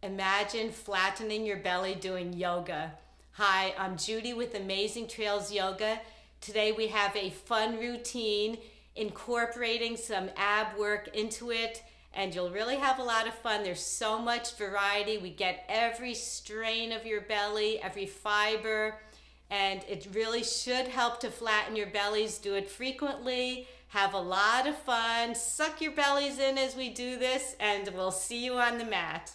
Imagine flattening your belly doing yoga. Hi, I'm Judy with Amazing Trails Yoga. Today we have a fun routine incorporating some ab work into it, and you'll really have a lot of fun. There's so much variety. We get every strain of your belly, every fiber, and it really should help to flatten your bellies. Do it frequently. Have a lot of fun. Suck your bellies in as we do this, and we'll see you on the mat.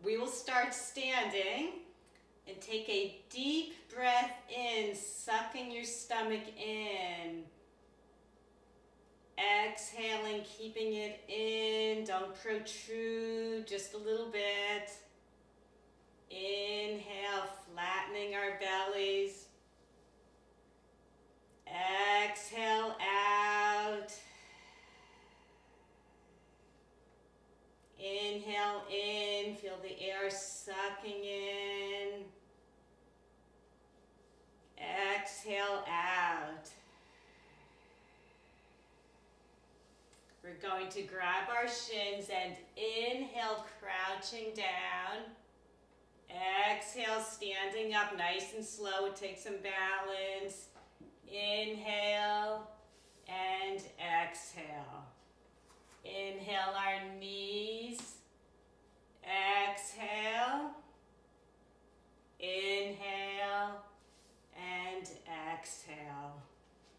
We will start standing and take a deep breath in, sucking your stomach in. Exhaling, keeping it in. Don't protrude, just a little bit. Inhale, flattening our bellies. Exhale out. Inhale in, feel the air sucking in. Exhale out. We're going to grab our shins and inhale, crouching down. Exhale, standing up nice and slow. Take some balance. Inhale and exhale. Inhale our knees. Exhale. Inhale and exhale.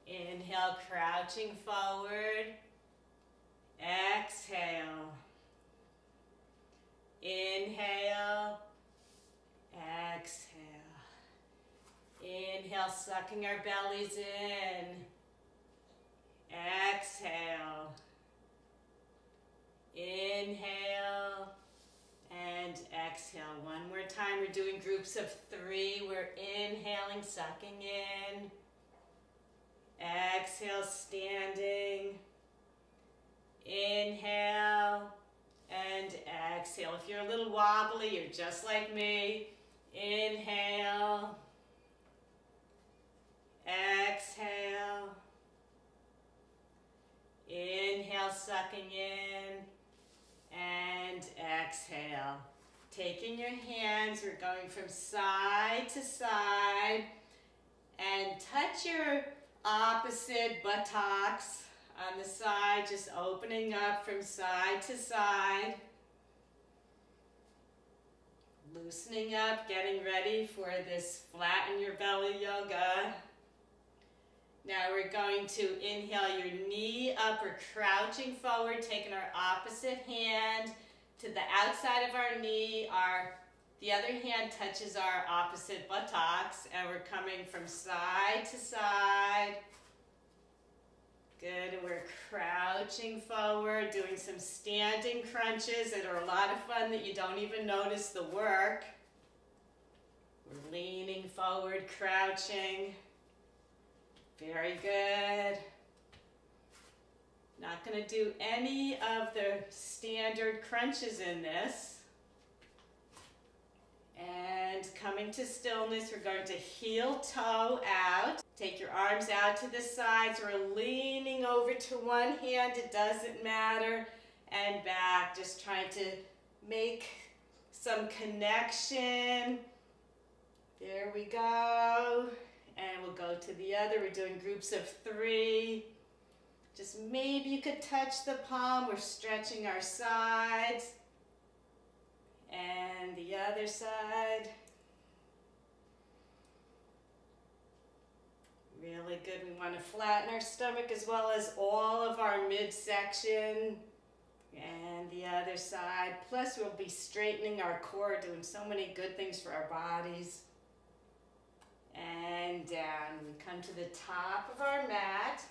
Inhale, crouching forward. Exhale. Inhale. Exhale. Inhale, sucking our bellies in. Exhale. Inhale and exhale. One more time. We're doing groups of 3. We're inhaling, sucking in. Exhale, standing. Inhale and exhale. If you're a little wobbly, you're just like me. Inhale. Exhale. Inhale, sucking in. And exhale. Taking your hands, we're going from side to side, and touch your opposite buttocks on the side, just opening up from side to side. Loosening up, getting ready for this flatten your belly yoga. Now we're going to inhale your knee up. We're crouching forward, taking our opposite hand to the outside of our knee. The other hand touches our opposite buttocks, and we're coming from side to side. Good, and we're crouching forward, doing some standing crunches that are a lot of fun that you don't even notice the work. We're leaning forward, crouching. Very good. Not going to do any of the standard crunches in this. And coming to stillness, we're going to heel toe out. Take your arms out to the sides. We're leaning over to one hand, it doesn't matter, and back. Just trying to make some connection. There we go. And we'll go to the other. We're doing groups of 3. Just maybe you could touch the palm. We're stretching our sides. And the other side. Really good. We want to flatten our stomach as well as all of our midsection. And the other side. Plus we'll be straightening our core, doing so many good things for our bodies. And down. We come to the top of our mat.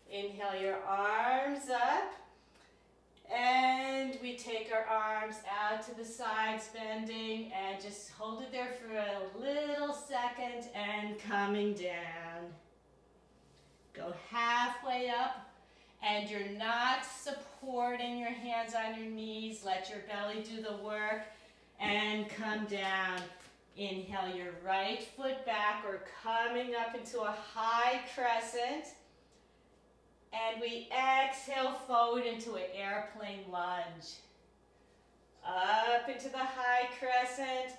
Inhale your arms up. And we take our arms out to the sides, bending, and just hold it there for a little second and coming down. Go halfway up and you're not supporting your hands on your knees. Let your belly do the work and come down. Inhale your right foot back. We're coming up into a high crescent. And we exhale forward into an airplane lunge. Up into the high crescent.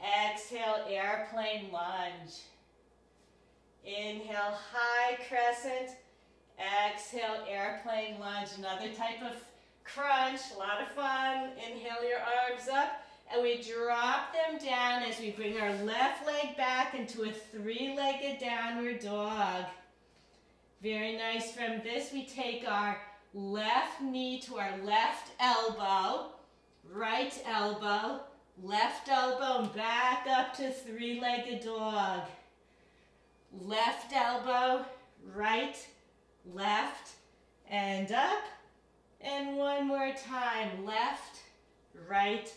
Exhale, airplane lunge. Inhale, high crescent. Exhale, airplane lunge. Another type of crunch, a lot of fun. Inhale your arms up, and we drop them down as we bring our left leg back into a three-legged downward dog. Very nice. From this, we take our left knee to our left elbow, right elbow, left elbow, and back up to three-legged dog. Left elbow, right, left, and up. And one more time, left, right,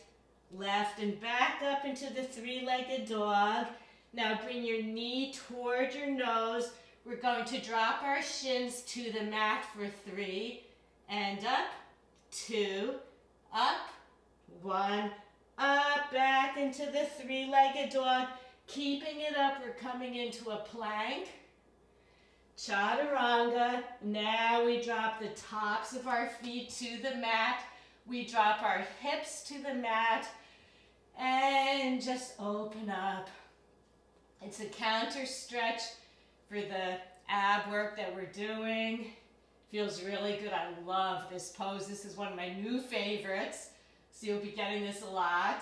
left, and back up into the three-legged dog. Now bring your knee toward your nose. We're going to drop our shins to the mat for 3, and up, 2, up, 1, up, back into the three-legged dog. Keeping it up, we're coming into a plank. Chaturanga. Now we drop the tops of our feet to the mat. We drop our hips to the mat and just open up. It's a counter stretch for the ab work that we're doing. Feels really good. I love this pose. This is one of my new favorites, so you'll be getting this a lot.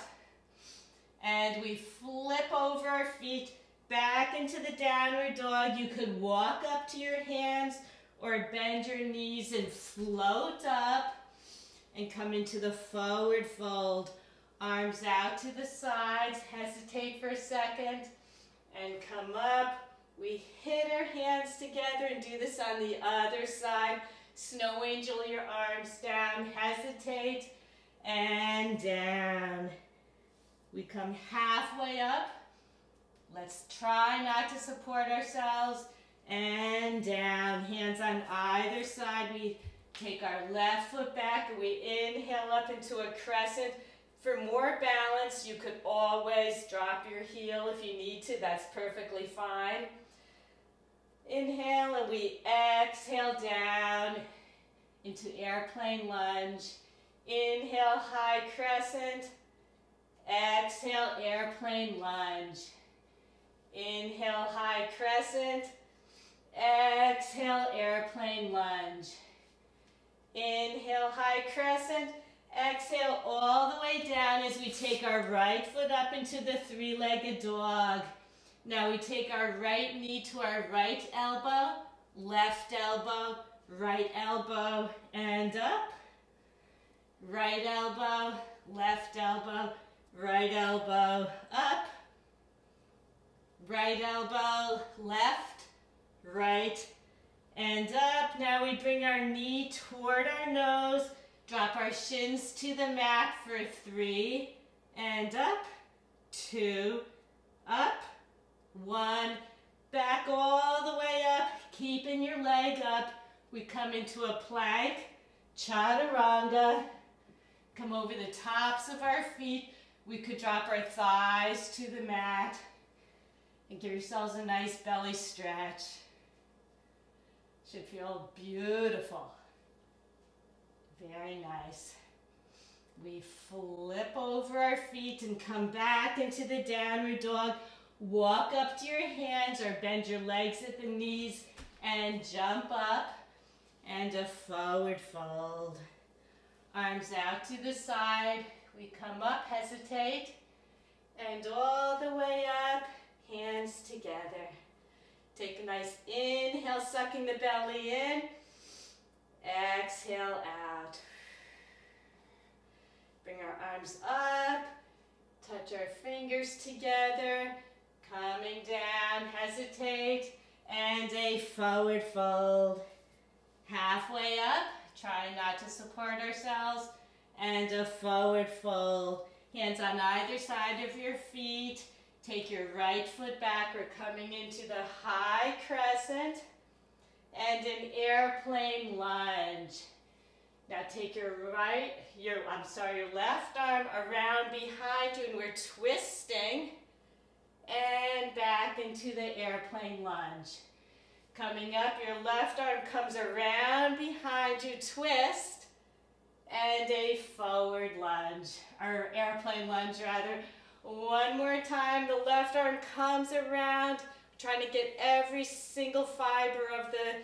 And we flip over our feet back into the downward dog. You could walk up to your hands or bend your knees and float up and come into the forward fold. Arms out to the sides. Hesitate for a second and come up. We hit our hands together and do this on the other side. Snow angel your arms down. Hesitate and down. We come halfway up. Let's try not to support ourselves. And down. Hands on either side. We take our left foot back and we inhale up into a crescent. For more balance, you could always drop your heel if you need to. That's perfectly fine. Inhale and we exhale down into airplane lunge. Inhale, high crescent. Exhale, airplane lunge. Inhale, high crescent. Exhale, airplane lunge. Inhale, high crescent. Exhale all the way down as we take our right foot up into the three-legged dog. Now we take our right knee to our right elbow, left elbow, right elbow, and up. Right elbow, left elbow, right elbow, up. Right elbow, left, right, and up. Now we bring our knee toward our nose. Drop our shins to the mat for 3, and up, 2, up, 1, back all the way up, keeping your leg up. We come into a plank, chaturanga. Come over the tops of our feet. We could drop our thighs to the mat and give yourselves a nice belly stretch. Should feel beautiful. Very nice. We flip over our feet and come back into the downward dog. Walk up to your hands or bend your legs at the knees and jump up and a forward fold. Arms out to the side. We come up, hesitate, and all the way up, hands together. Take a nice inhale, sucking the belly in. Exhale out. Bring our arms up, touch our fingers together, coming down, hesitate, and a forward fold. Halfway up, try not to support ourselves, and a forward fold. Hands on either side of your feet. Take your right foot back. We're coming into the high crescent. and an airplane lunge. Now take your left arm around behind you, and we're twisting, and back into the airplane lunge. Coming up, your left arm comes around behind you, twist, and a forward lunge, or airplane lunge rather. One more time, the left arm comes around, trying to get every single fiber of the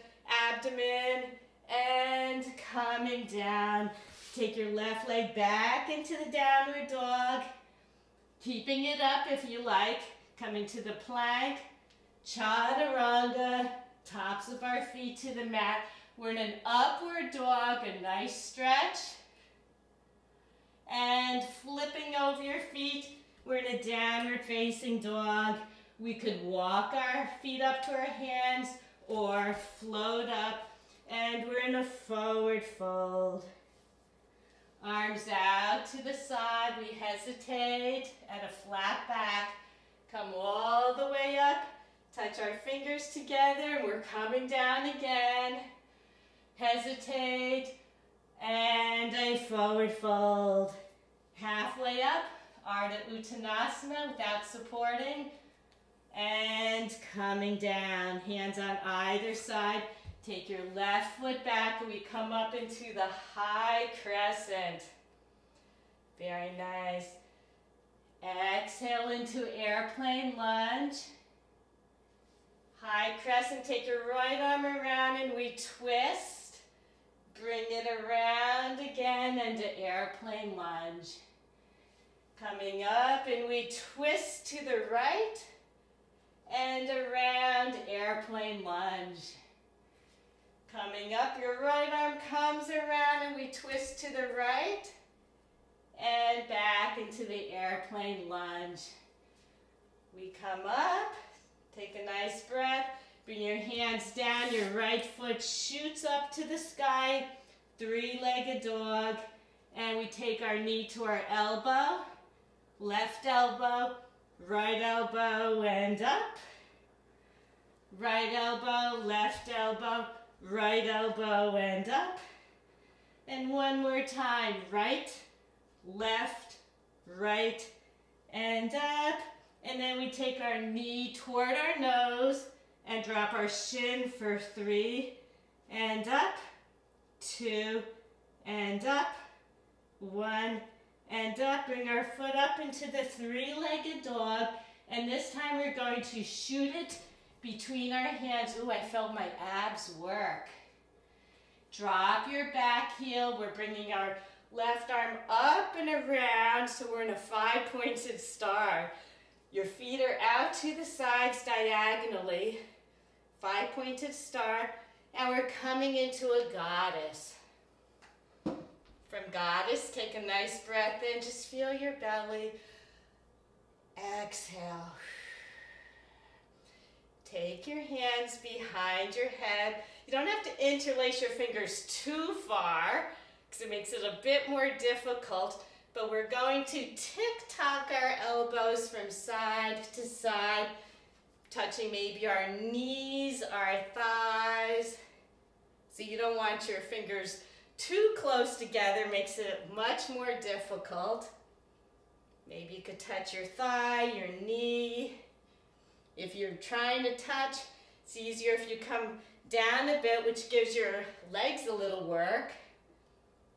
abdomen, and coming down. Take your left leg back into the downward dog, keeping it up if you like. Coming to the plank, chaturanga, tops of our feet to the mat. We're in an upward dog, a nice stretch. And flipping over your feet, we're in a downward facing dog. We could walk our feet up to our hands or float up, and we're in a forward fold. Arms out to the side, we hesitate at a flat back. Come all the way up, touch our fingers together, and we're coming down again. Hesitate, and a forward fold. Halfway up, Ardha Uttanasana without supporting, and coming down. Hands on either side. Take your left foot back, and we come up into the high crescent. Very nice. Exhale into airplane lunge. High crescent, take your right arm around and we twist. Bring it around again into airplane lunge. Coming up and we twist to the right and around airplane lunge. Coming up, your right arm comes around and we twist to the right and back into the airplane lunge. We come up, take a nice breath, bring your hands down, your right foot shoots up to the sky, three-legged dog, and we take our knee to our elbow, left elbow, right elbow, and up. Right elbow, left elbow, right elbow, and up. And one more time, right, left, right, and up. And then we take our knee toward our nose and drop our shin for 3, and up, 2, and up, 1, and up. Bring our foot up into the three-legged dog, and this time we're going to shoot it between our hands. Ooh, I felt my abs work. Drop your back heel. We're bringing our left arm up and around, so we're in a 5-pointed star. Your feet are out to the sides diagonally, 5-pointed star, and we're coming into a goddess. From goddess, take a nice breath in, just feel your belly. Exhale. Take your hands behind your head. You don't have to interlace your fingers too far because it makes it a bit more difficult, but we're going to tick-tock our elbows from side to side, touching maybe our knees, our thighs. So you don't want your fingers too close together, makes it much more difficult. Maybe you could touch your thigh, your knee. If you're trying to touch, it's easier if you come down a bit, which gives your legs a little work.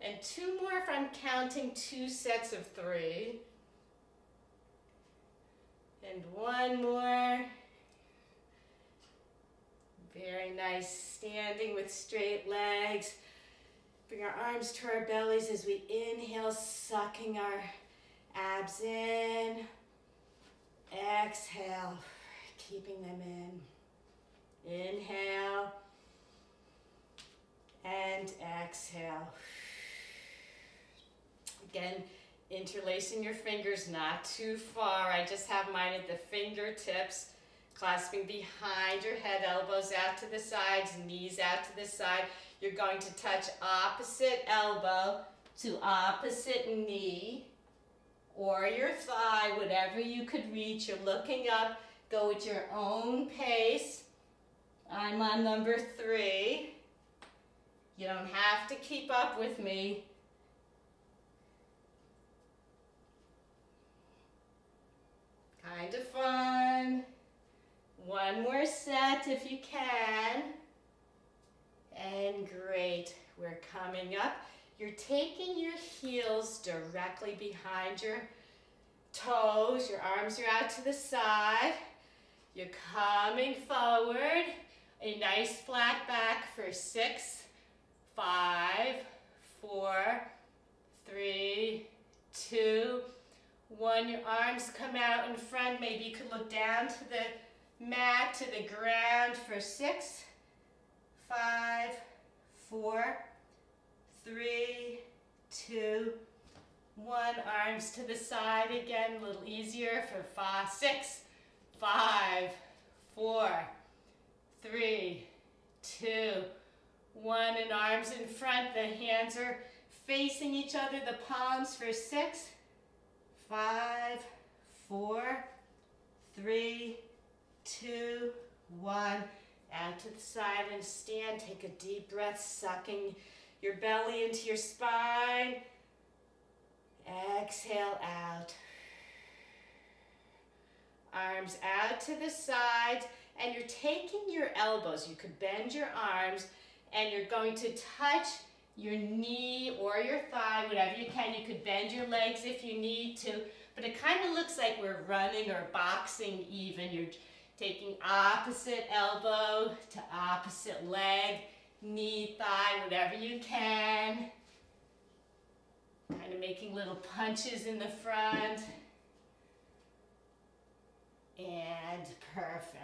And 2 more if I'm counting 2 sets of 3. And 1 more. Very nice, standing with straight legs. Bring our arms to our bellies as we inhale, sucking our abs in. Exhale. Keeping them in. Inhale and exhale. Again, interlacing your fingers not too far. I just have mine at the fingertips, clasping behind your head, elbows out to the sides, knees out to the side. You're going to touch opposite elbow to opposite knee or your thigh, whatever you could reach. You're looking up. Go at your own pace. I'm on number 3. You don't have to keep up with me. Kind of fun. One more set if you can. And great. We're coming up. You're taking your heels directly behind your toes. Your arms are out to the side. You're coming forward. A nice flat back for 6, 5, 4, 3, 2, 1. Your arms come out in front. Maybe you could look down to the mat, to the ground for 6, 5, 4, 3, 2, 1. Arms to the side again, a little easier for 6, 5, 4, 3, 2, 1. And arms in front. The hands are facing each other. The palms for 6, 5, 4, 3, 2, 1. Out to the side and stand. Take a deep breath, sucking your belly into your spine. Exhale out. Arms out to the sides, and you're taking your elbows. You could bend your arms, and you're going to touch your knee or your thigh, whatever you can. You could bend your legs if you need to, but it kind of looks like we're running or boxing even. You're taking opposite elbow to opposite leg, knee, thigh, whatever you can. Kind of making little punches in the front. And perfect.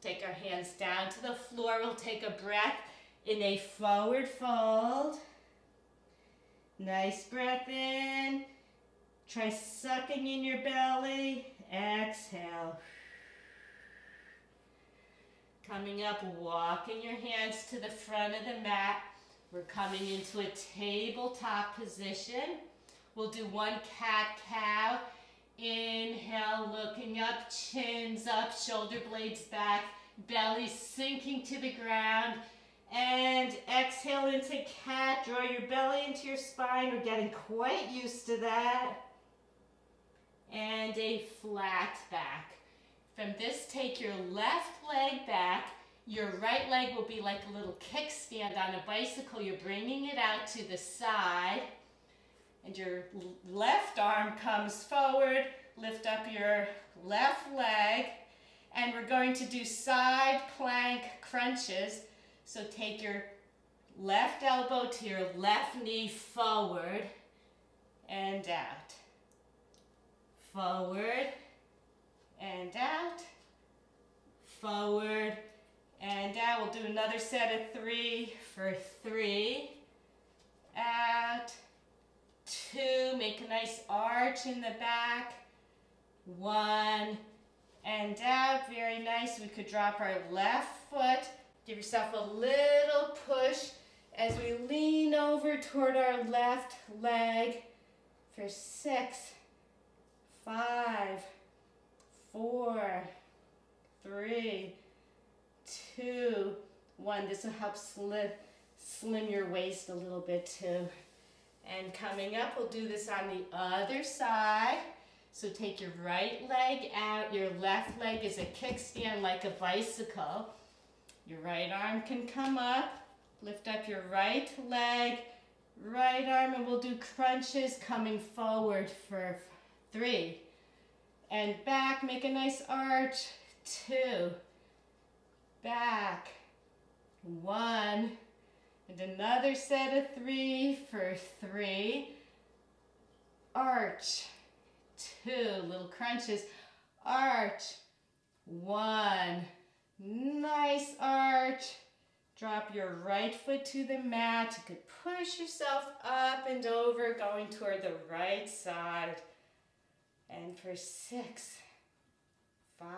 We'll take our hands down to the floor. We'll take a breath in a forward fold. Nice breath in. Try sucking in your belly. Exhale. Coming up, walking your hands to the front of the mat. We're coming into a tabletop position. We'll do one cat-cow. Inhale, looking up, chins up, shoulder blades back, belly sinking to the ground. And exhale into cat. Draw your belly into your spine. We're getting quite used to that. And a flat back. From this, take your left leg back. Your right leg will be like a little kickstand on a bicycle. You're bringing it out to the side. And your left arm comes forward. Lift up your left leg. And we're going to do side plank crunches. So take your left elbow to your left knee forward and out. Forward and out. Forward and out. We'll do another set of 3 for 3. Out. 2. Make a nice arch in the back. 1 and out. Very nice. We could drop our left foot. Give yourself a little push as we lean over toward our left leg for 6, 5, 4, 3, 2, 1. This will help slim your waist a little bit too. And coming up, we'll do this on the other side. So take your right leg out. Your left leg is a kickstand like a bicycle. Your right arm can come up. Lift up your right leg, right arm, and we'll do crunches coming forward for 3. And back, make a nice arch. 2. Back. 1. And another set of 3 for 3. Arch. 2. Little crunches. Arch. 1. Nice arch. Drop your right foot to the mat. You could push yourself up and over, going toward the right side. And for 6, 5,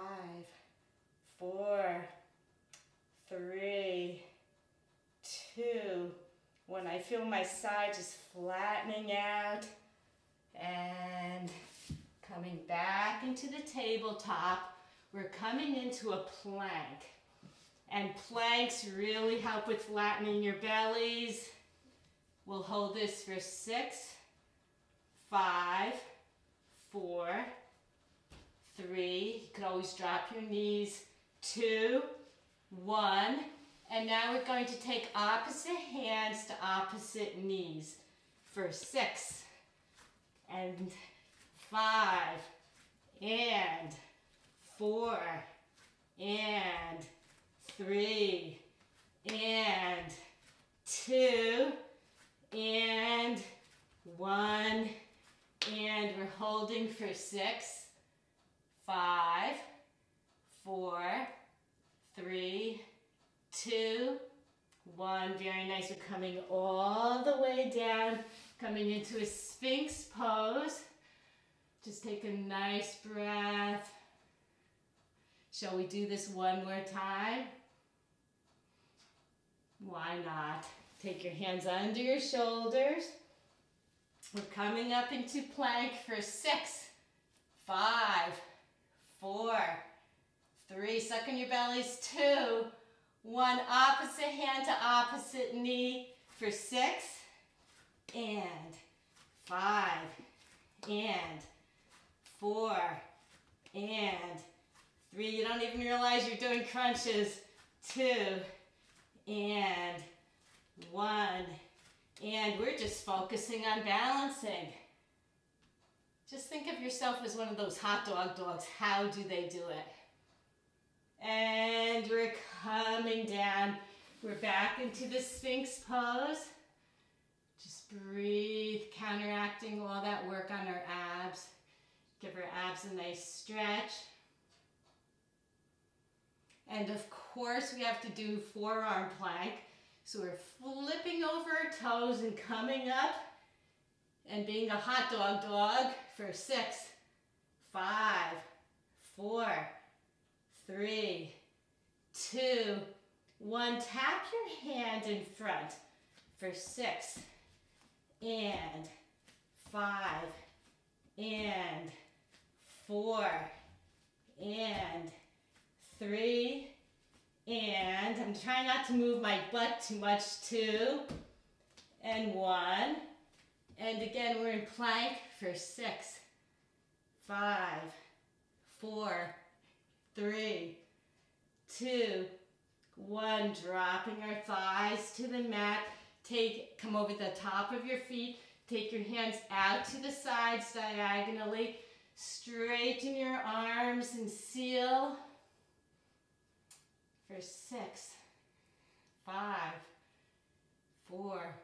4, 3, 2, 1. I feel my side just flattening out and coming back into the tabletop. We're coming into a plank. And planks really help with flattening your bellies. We'll hold this for 6, 5, 4, 3. You could always drop your knees. 2, 1. And now we're going to take opposite hands to opposite knees for 6 and 5 and 4 and 3 and 2 and 1, and we're holding for 6, 5, 4, 3, 2, 1. Very nice. We're coming all the way down, coming into a Sphinx pose. Just take a nice breath. Shall we do this one more time? Why not? Take your hands under your shoulders. We're coming up into plank for 6, 5, 4, 3. Suck in your bellies. 2, 1. Opposite hand to opposite knee for 6 and 5 and 4 and 3. You don't even realize you're doing crunches. 2 and 1. And we're just focusing on balancing. Just think of yourself as one of those hot dog dogs. How do they do it? And we're coming down. We're back into the Sphinx pose. Just breathe, counteracting all that work on our abs. Give our abs a nice stretch. And of course, we have to do forearm plank. So we're flipping over our toes and coming up and being a hot dog for 6, 5, 4, 3, 2, 1. Tap your hand in front for 6 and 5 and 4 and 3, and I'm trying not to move my butt too much. 2 and 1. And again, we're in plank for 6, 5, 4, 3, 2, 1. Dropping our thighs to the mat. Come over the top of your feet. Take your hands out to the sides diagonally. Straighten your arms and seal. For 6, 5, 4,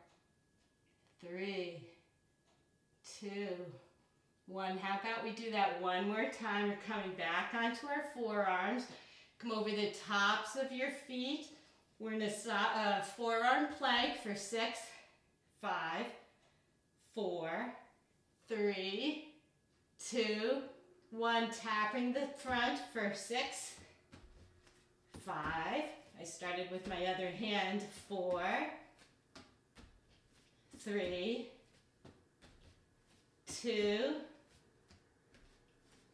3, 2, 1. How about we do that one more time? We're coming back onto our forearms. Come over the tops of your feet. We're in a forearm plank for 6, 5, 4, 3, 2, 1. Tapping the front for 6, 5. I started with my other hand. 4, 3, 2,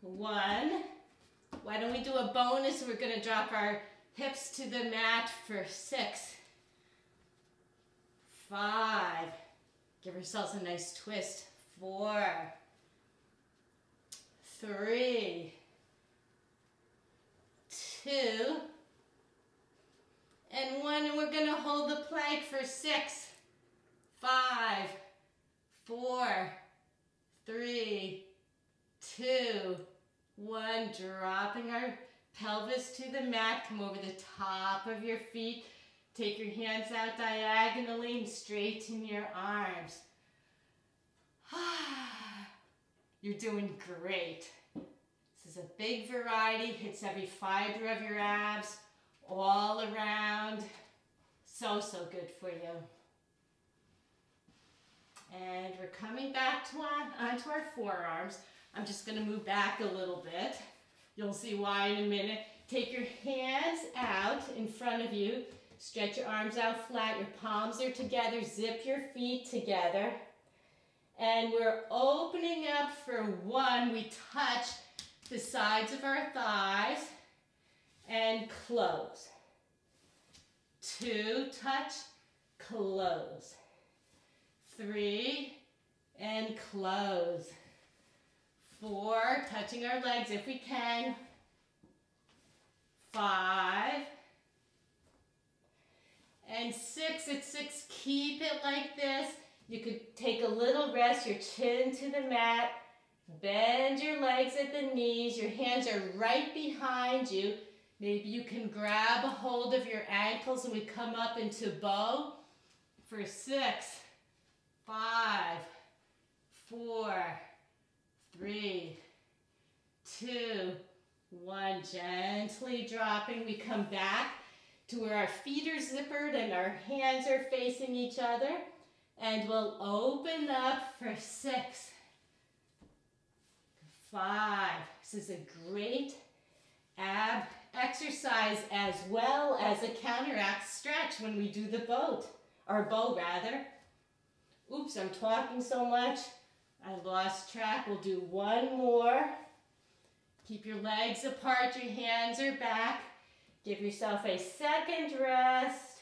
1. Why don't we do a bonus? We're going to drop our hips to the mat for 6, 5. Give ourselves a nice twist. 4, 3, 2, and 1, and we're going to hold the plank for 6, 5, 4, 3, 2, 1. Dropping our pelvis to the mat. Come over the top of your feet. Take your hands out diagonally and straighten your arms. You're doing great. This is a big variety. Hits every fiber of your abs, all around. So, so good for you. And we're coming back onto our forearms. I'm just going to move back a little bit. You'll see why in a minute. Take your hands out in front of you. Stretch your arms out flat. Your palms are together. Zip your feet together. And we're opening up for 1. We touch the sides of our thighs and close. 2, touch, close. 3, and close. 4, touching our legs if we can. 5, and 6. At 6, keep it like this. You could take a little rest, your chin to the mat. Bend your legs at the knees. Your hands are right behind you. Maybe you can grab a hold of your ankles and we come up into bow for 6, 5, 4, 3, 2, 1. Gently dropping. We come back to where our feet are zippered and our hands are facing each other. And we'll open up for 6, 5. This is a great ab exercise as well as a counteract stretch when we do the bow rather. Oops, I'm talking so much. I lost track. We'll do one more. Keep your legs apart, your hands are back. Give yourself a second rest.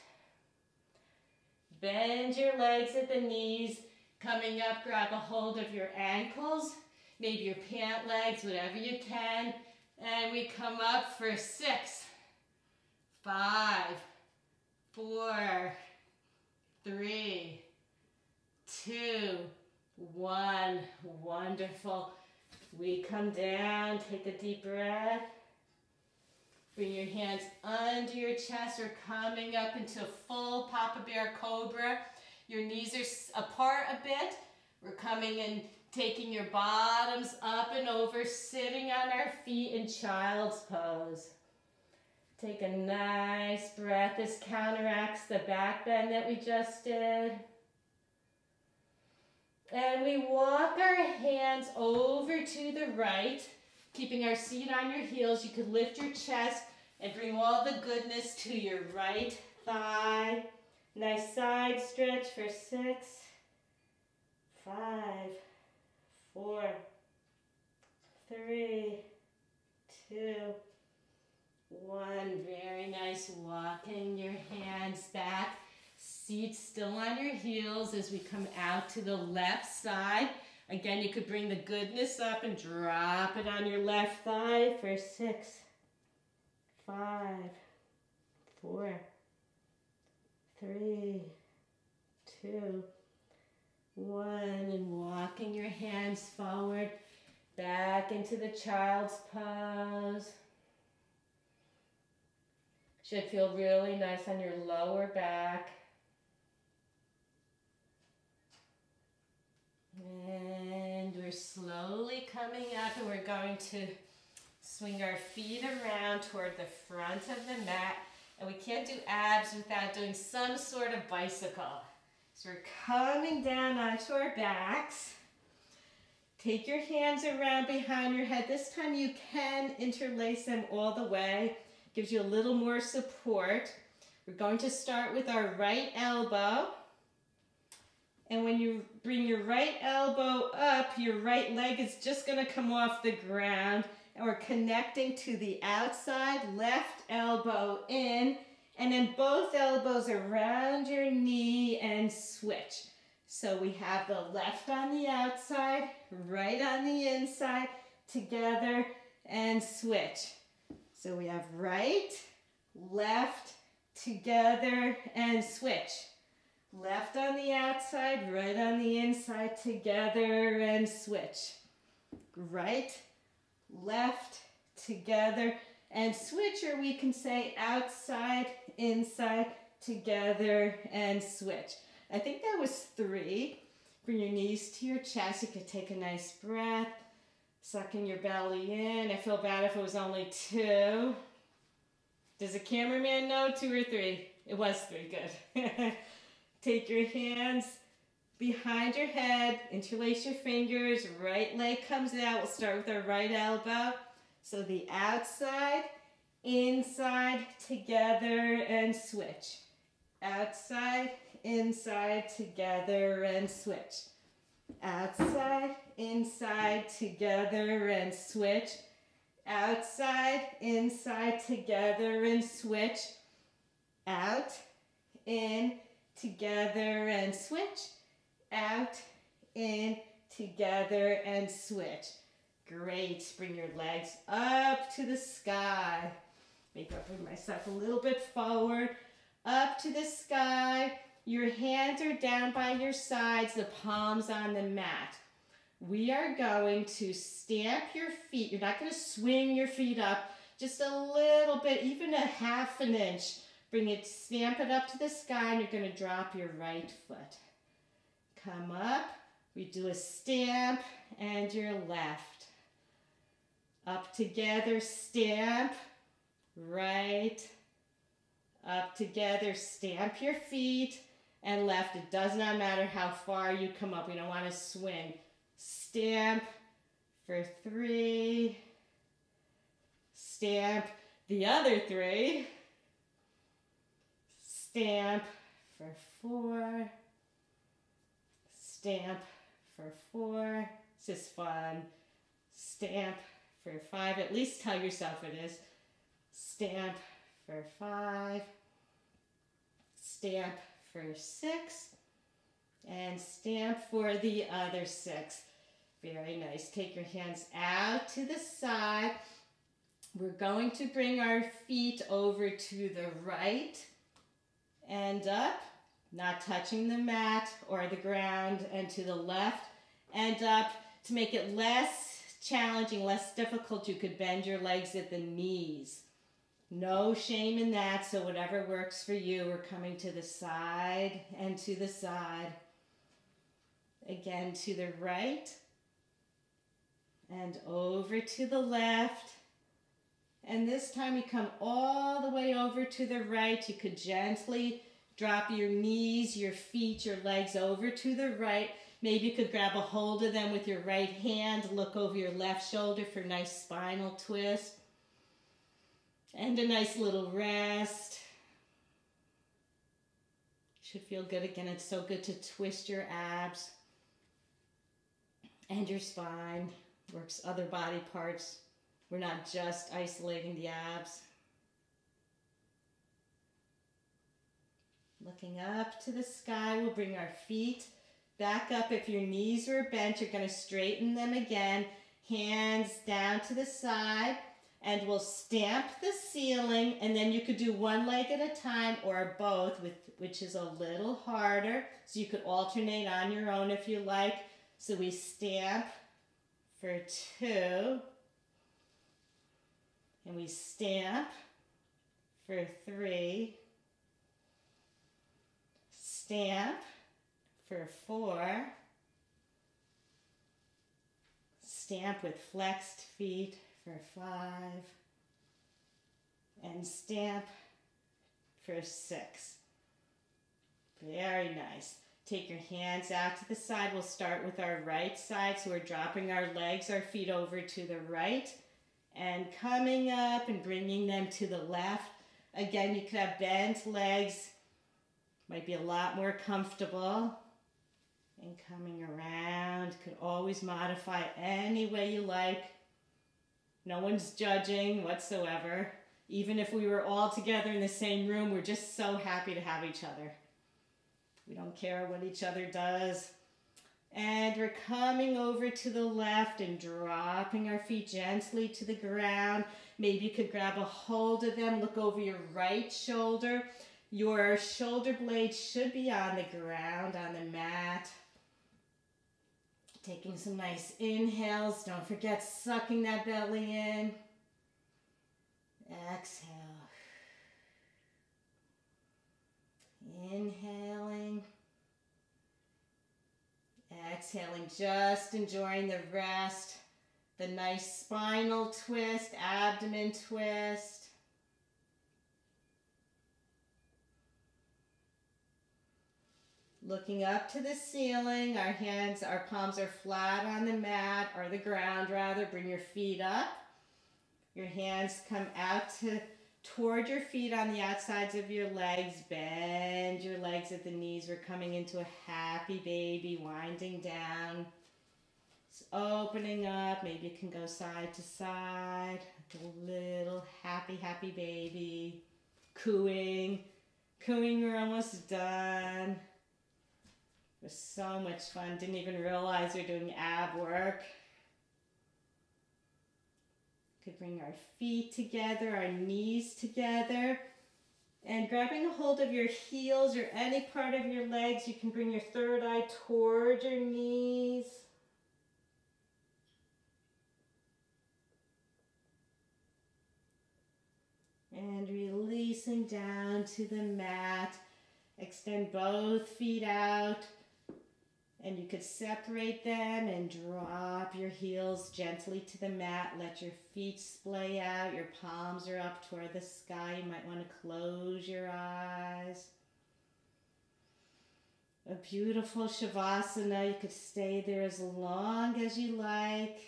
Bend your legs at the knees. Coming up, grab a hold of your ankles, maybe your pant legs, whatever you can. And we come up for 6, 5, 4, 3, 2, 1. Wonderful. We come down, take a deep breath. Bring your hands under your chest. We're coming up into full Papa Bear Cobra. Your knees are apart a bit. We're coming and taking your bottoms up and over, sitting on our feet in child's pose. Take a nice breath. This counteracts the back bend that we just did. And we walk our hands over to the right, keeping our seat on your heels. You could lift your chest and bring all the goodness to your right thigh. Nice side stretch for 6, 5, 4, 3, 2, 1. Very nice. Walking your hands back. Seat still on your heels as we come out to the left side. Again, you could bring the goodness up and drop it on your left thigh for 6, 5, 4, 3, 2, 1. And walking your hands forward, back into the child's pose. Should feel really nice on your lower back. And we're slowly coming up and we're going to swing our feet around toward the front of the mat. And we can't do abs without doing some sort of bicycle. So we're coming down onto our backs. Take your hands around behind your head. This time you can interlace them all the way. Gives you a little more support. We're going to start with our right elbow. And when you bring your right elbow up, your right leg is just going to come off the ground. And we're connecting to the outside, left elbow in, and then both elbows around your knee and switch. So we have the left on the outside, right on the inside, together, and switch. So we have right, left, together, and switch. Left on the outside, right on the inside, together, and switch. Right, left, together, and switch, or we can say outside, inside, together, and switch. I think that was 3. Bring your knees to your chest. You could take a nice breath, sucking your belly in. I feel bad if it was only 2. Does the cameraman know 2 or 3? It was 3, good. Take your hands behind your head, interlace your fingers, right leg comes out. We'll start with our right elbow. So the outside, inside, together, and switch. Outside, inside, together, and switch. Outside, inside, together, and switch. Outside, inside, together, and switch. Out, in, together, and switch. Out, in, together, and switch. Great. Bring your legs up to the sky. Maybe I'll bring myself a little bit forward. Up to the sky. Your hands are down by your sides, the palms on the mat. We are going to stamp your feet. You're not going to swing your feet up, just a little bit, even a half an inch. Bring it, stamp it up to the sky, and you're going to drop your right foot. Come up. We do a stamp and your left. Up together, stamp, right. Up together, stamp your feet, and left. It does not matter how far you come up. We don't want to swing. Stamp for 3. Stamp the other 3. Stamp for 4. Stamp for 4. This is fun. Stamp for 5. At least tell yourself it is. Stamp for 5. Stamp for 6. And stamp for the other 6. Very nice. Take your hands out to the side. We're going to bring our feet over to the right and up, not touching the mat or the ground, and to the left and up. To make it less challenging, less difficult, you could bend your legs at the knees. No shame in that, so whatever works for you. We're coming to the side and to the side. Again, to the right and over to the left. And this time you come all the way over to the right. You could gently drop your knees, your feet, your legs over to the right. Maybe you could grab a hold of them with your right hand. Look over your left shoulder for a nice spinal twist. And a nice little rest. Should feel good again. It's so good to twist your abs and your spine. Works other body parts. We're not just isolating the abs. Looking up to the sky, we'll bring our feet back up. If your knees were bent, you're going to straighten them again. Hands down to the side, and we'll stamp the ceiling, and then you could do one leg at a time or both, which is a little harder. So you could alternate on your own if you like. So we stamp for 2. And we stamp for 3. Stamp for 4. Stamp with flexed feet for 5. And stamp for 6. Very nice. Take your hands out to the side. We'll start with our right side. So we're dropping our legs, our feet over to the right. And coming up and bringing them to the left. Again, you could have bent legs. Might be a lot more comfortable. And coming around. Could always modify any way you like. No one's judging whatsoever. Even if we were all together in the same room, we're just so happy to have each other. We don't care what each other does. And we're coming over to the left and dropping our feet gently to the ground. Maybe you could grab a hold of them. Look over your right shoulder. Your shoulder blades should be on the ground, on the mat. Taking some nice inhales. Don't forget sucking that belly in. Exhale. Inhaling. Exhaling, just enjoying the rest, the nice spinal twist, abdomen twist. Looking up to the ceiling, our palms are flat on the mat, or the ground rather. Bring your feet up. Your hands come out toward your feet on the outsides of your legs. Bend your legs at the knees. We're coming into a happy baby, winding down. It's opening up. Maybe you can go side to side. A little happy, happy baby. Cooing. Cooing, we're almost done. It was so much fun. Didn't even realize we were doing ab work. Could bring our feet together, our knees together. And grabbing a hold of your heels or any part of your legs, you can bring your third eye towards your knees. And releasing down to the mat. Extend both feet out. And you could separate them and drop your heels gently to the mat. Let your feet splay out. Your palms are up toward the sky. You might want to close your eyes. A beautiful Shavasana. You could stay there as long as you like.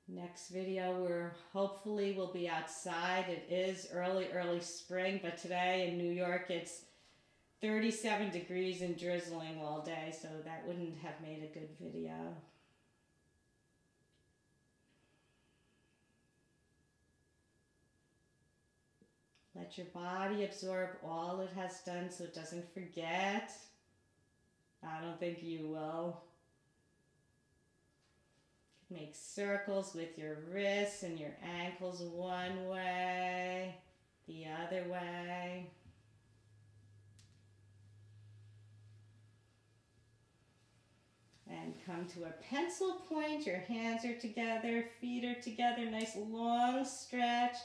Next video, we're hopefully will be outside. It is early spring, but today in New York it's 37 degrees and drizzling all day, so that wouldn't have made a good video. Let your body absorb all it has done so it doesn't forget. I don't think you will. Make circles with your wrists and your ankles one way, the other way. And come to a pencil point. Your hands are together, feet are together, nice long stretch.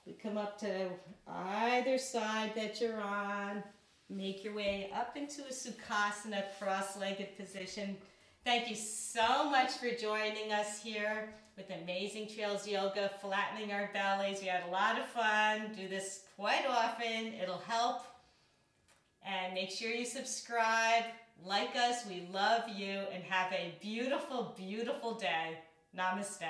We come up to either side that you're on. Make your way up into a Sukhasana, cross-legged position. Thank you so much for joining us here with Amazing Trails Yoga, flattening our bellies. We had a lot of fun. Do this quite often. It'll help. And make sure you subscribe, like us. We love you, and have a beautiful, beautiful day. Namaste.